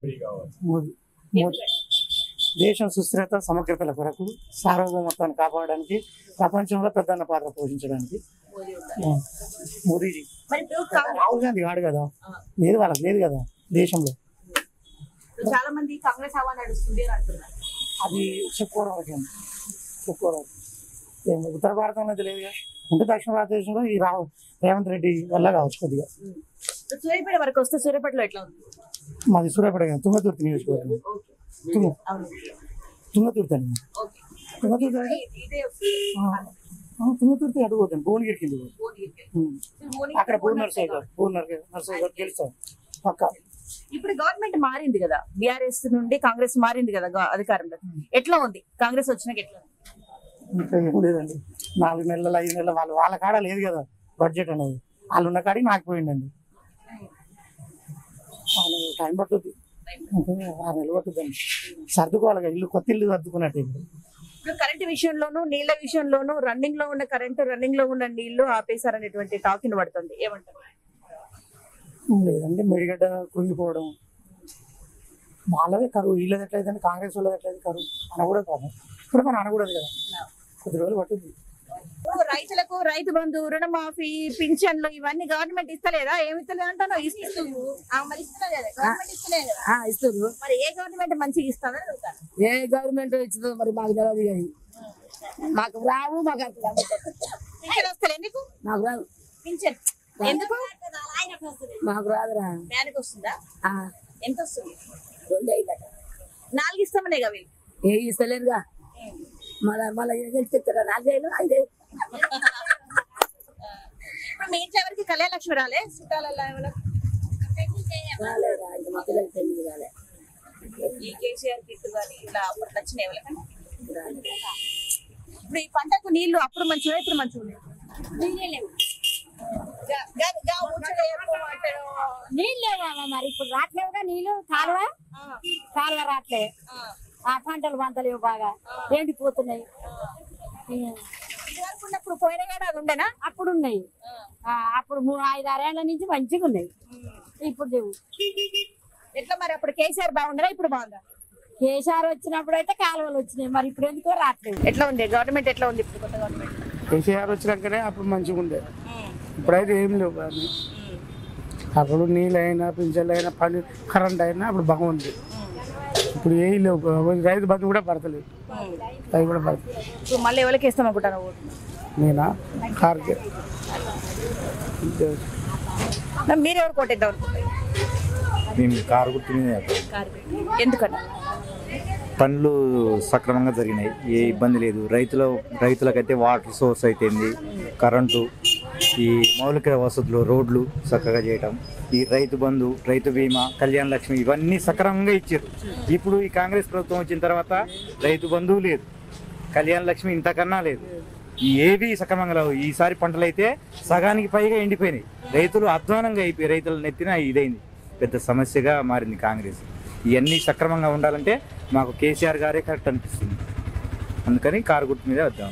మోదీ మోదీ దేశం సుస్థిరత సమగ్రతల కొరకు సార్వభౌమత్వాన్ని కాపాడడానికి ప్రపంచంలో ప్రధాన పాత్ర పోషించడానికి మోదీజీ. రాహుల్ గాంధీ కాడు కదా, లేదు వాళ్ళకి లేదు కదా దేశంలో. చాలా మంది కాంగ్రెస్ హవా నడుస్తుంది అని అంటున్నారు. అది చెప్పుకోవడం ఉత్తర భారతంలో అయితే లేదు, ఉంటే దక్షిణ భారతదేశంలో ఈ రేవంత్ రెడ్డి వల్ల కావచ్చు కొద్దిగా. సూర్యాపేట వరకు వస్తే సూర్యాపేటలో ఎట్లా ఉంది? మాది సూర్యాపేట కాదు, తుంగతుర్తి నియోజకవర్గం. తుంగతుర్తి అండి, తుంగతుర్తి అడుగుతాను భువనగిరికి అక్కడ నర్సయ్య గారు గెలుస్తాను పక్క. ఇప్పుడు గవర్నమెంట్ మారింది కదా, బీఆర్ఎస్ నుండి కాంగ్రెస్ మారింది కదా అధికారంలో. ఎట్లా ఉంది కాంగ్రెస్ వచ్చినాక? ఎట్లా ఉంది? ఇంకా ఏం లేదండి, 4 నెలలు 5 నెలలు వాళ్ళ కాడ లేదు కదా బడ్జెట్ అనేది. వాళ్ళు ఉన్న కాడికి నాకపోయిందండి. టైం పడుతుంది, 6 నెలలు పట్టుద్దండి. సర్దుకోవాలి, ఇల్లు కొత్త ఇల్లు సర్దుకున్నట్టు. ఇప్పుడు కరెంట్ విషయంలోనూ నీళ్ల విషయంలోనూ రన్నింగ్ లో ఉన్న కరెంటు, రన్నింగ్ లో ఉన్న నీళ్లు ఆపేశారనేటువంటి టాక్ పడుతుంది, ఏమంటారు? లేదండి, మెడిగడ్డ కుంగిపోవడం వాళ్ళదే కరువు, వీళ్ళది ఎట్లయితే కాంగ్రెస్ వాళ్ళది ఎట్లయితే కరువు అనకూడదు కాదు. ఇప్పుడు మనం అనకూడదు కదా, కొద్ది రోజులు పట్టుద్ది. రైతులకు రైతు బంధు, రుణమాఫీ, పింఛన్లు ఇవన్నీ గవర్నమెంట్ ఇస్తలేదా? ఏమి ఇస్తలేదు అంటాను. ఇస్తుంది. మరి ఏ గవర్నమెంట్ మంచిగా ఇస్తుందని అడుగుతాను. ఏ గవర్నమెంట్ ఇస్తుందో మరి మాకు తెలియదు, కానీ మాకు రావు. మాకు పింఛన్ వస్తలే ఎందుకు? మాకు రావు పింఛన్ ఎందుకు? మాకు రాదురా. బ్యానికి వస్తుందా? ఎంత వస్తుంది? 2 4 ఇస్తామనే కదా. ఏ ఇస్తలేరుగా, మళ్ళీ చెప్తారా 4 5. మీ ఇంట్లో ఎవరికి కళ్యాణ లక్ష్మి రాలే? చుట్టాలలో రాలేదా? ఇంకా మా పిల్లలకి పెళ్లి రాలే. ఈ కేసీఆర్ కిట్ కానీ ఇలా అప్పుడు నచ్చినాయి ఎవరికైనా? ఇప్పుడు ఈ పంటకు నీళ్లు అప్పుడు మంచిగా, ఇప్పుడు మంచిగా ఉన్నాయి. నీళ్ళు లేవా మరి? ఇప్పుడు రావట్లేవుగా నీళ్ళు. కాలువ రావట్లే, ఆ పంటలు లేవు, బాగా ఎండిపోతున్నాయి. ఇప్పుడు పోయిన కాడ అది ఉండేనా? అప్పుడు ఉన్నాయి, అప్పుడు 5-6 ఏళ్ల నుంచి మంచిగా ఉన్నాయి. ఇప్పుడు లేవు. ఎట్లా మరి? అప్పుడు కేసీఆర్ బాగుండదా, ఇప్పుడు బాగుందా? కేసీఆర్ వచ్చినప్పుడు అయితే కాలువలు వచ్చినాయి, మరి ఇప్పుడు ఎందుకో రావట్లేదు. ఎట్లా ఉంది గవర్నమెంట్? ఎట్లా ఉంది ఇప్పుడు కొత్త గవర్నమెంట్? కేసీఆర్ వచ్చినాకనే అప్పుడు మంచిగా ఉండే, ఇప్పుడైతే ఏం లేవు. కానీ అప్పుడు నీళ్ళు అయినా, పింఛన్లు అయినా, పని కరెంట్ అయినా అప్పుడు బాగుంది. ఇప్పుడు ఏం లేవు. రైతు బంధు కూడా పడతలేదు, అవి కూడా పడతలేదు. ఇప్పుడు మళ్ళీ ఎవరికి ఇస్తాం అనుకుంటాను? నేనా కార్కే. మీరు ఎవరు కొట్టేద్దాం? మేము కారు గుర్తునే. ఎందుకన్నా? పనులు సక్రమంగా జరిగినాయి, ఏ ఇబ్బంది లేదు. రైతులకైతే వాటర్ సోర్స్ అయితేంది, కరెంటు, ఈ మౌలిక వసతులు, రోడ్లు చక్కగా చేయటం, ఈ రైతు బంధు, రైతు బీమా, కళ్యాణ లక్ష్మి ఇవన్నీ సక్రమంగా ఇచ్చారు. ఇప్పుడు ఈ కాంగ్రెస్ ప్రభుత్వం వచ్చిన తర్వాత రైతు బంధువు లేదు, కళ్యాణ లక్ష్మి ఇంతకన్నా లేదు, ఏవి సక్రమంగా లేవు. ఈసారి పంటలు అయితే సగానికి పైగా ఎండిపోయినాయి. రైతులు అధ్వానంగా అయిపోయి రైతుల నెత్తిన ఇదైంది, పెద్ద సమస్యగా మారింది కాంగ్రెస్. ఇవన్నీ సక్రమంగా ఉండాలంటే మాకు కేసీఆర్ గారే కరెక్ట్ అనిపిస్తుంది. అందుకని కారు గుర్తు మీద వద్దాం.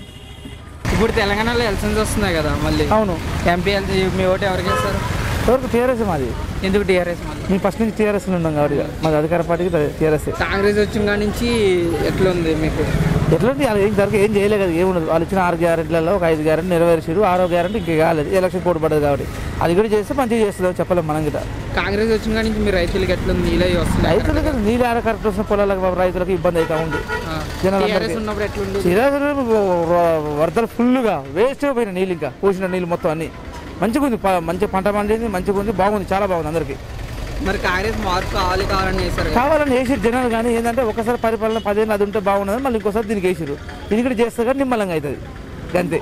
ఇప్పుడు తెలంగాణలో ఎలక్షన్స్ వస్తున్నాయి కదా మళ్ళీ. అవును. ఎంపీ మీ ఓటు ఎవరికి వేస్తారు? ఎవరికి? టీఆర్ఎస్ మాది. ఎందుకు టీఆర్ఎస్? మేము ఫస్ట్ నుంచి టీఆర్ఎస్ ఉన్నాం కాబట్టి మాది అధికార పార్టీకి టీఆర్ఎస్. కాంగ్రెస్ వచ్చిన కాడి నుంచి ఎట్లుంది మీకు? ఎట్లుంది? వాళ్ళు ఏం చేయలేదు కదా, ఏముండదు. వాళ్ళు ఇచ్చిన 6 గ్యారెంటీలలో ఒక 5 గ్యారెంటీ నెరవేర్చారు, 6వ గ్యారెంటీ ఇంకా కాలేదు. ఎలక్షన్ పోటీ పడదు కాబట్టి అది కూడా చేస్తే మంచిగా చేస్తుందో చెప్పలేము మనం గిట్ట. కాంగ్రెస్ వచ్చిన కాడి నుంచి మీ రైతులకి ఎట్లుంది? నీళ్ళు వస్తున్నాయి. రైతులకి నీళ్ళు ఆడ కరెక్ట్ వస్తున్న పొలాలకు రైతులకు ఇబ్బంది అవుతా ఉంది. ఉన్నప్పుడు ఎట్లుంది? వరదలు ఫుల్గా వేస్ట్ పోయిన నీళ్ళు, ఇంకా పోసిన నీళ్ళు మొత్తం అన్ని మంచిగా ఉంది. మంచిగా పంట పండింది, మంచిగా ఉంది, బాగుంది, చాలా బాగుంది అందరికి. మరి కాంగ్రెస్ మార్పు కావాలని వేసారు, కావాలని వేసారు జనాలు. కానీ ఏంటంటే ఒకసారి పరిపాలన 10 ఏళ్ళు అది ఉంటే బాగున్నది, మళ్ళీ ఇంకోసారి దీనికి వేసారు. ఇది కూడా చేస్తే కానీ నిమ్మలంగా అవుతుంది అంతే.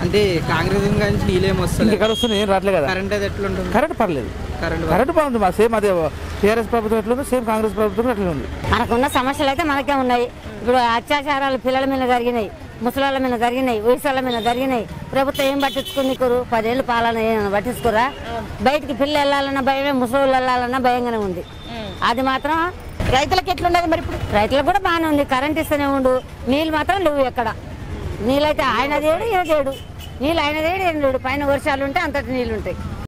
అంటే కాంగ్రెస్ నుంచి నీళ్ళేం వస్తుంది? ఇక్కడ వస్తుంది, ఏం రావట్లేదు కదా. కరెంట్ అయితే ఎట్లుంటుంది? కరెంట్ పర్లేదు, కరెంట్ బాగుంది. మా సేమ్ అదే టీఆర్ఎస్ ప్రభుత్వం ఎట్లుంది, సేమ్ కాంగ్రెస్ ప్రభుత్వం అట్లే ఉంది. మనకున్న సమస్యలు అయితే మనకే ఉన్నాయి. ఇప్పుడు అత్యాచారాలు పిల్లల మీద జరిగినాయి, ముసలాళ్ళ మీద జరిగినాయి, వయసుల మీద జరిగినాయి. ప్రభుత్వం ఏం పట్టించుకుని 10 ఏళ్ళు పాలన పట్టించుకోరా? బయటికి పిల్లలు వెళ్ళాలన్నా భయమే, ముసలి వెళ్ళాలన్నా భయంగానే ఉంది. అది మాత్రం రైతులకు ఎట్లున్నది మరి? ఇప్పుడు రైతులకు కూడా బాగానే ఉంది, కరెంట్ ఇస్తూనే ఉండు. నీళ్ళు మాత్రం లేవు ఎక్కడ. నీళ్ళైతే ఆయన దేడు, ఈయన దేడు. నీళ్ళు ఆయన దేడు, ఈయన దేడు. పైన వర్షాలు ఉంటే అంతటి నీళ్ళు ఉంటాయి.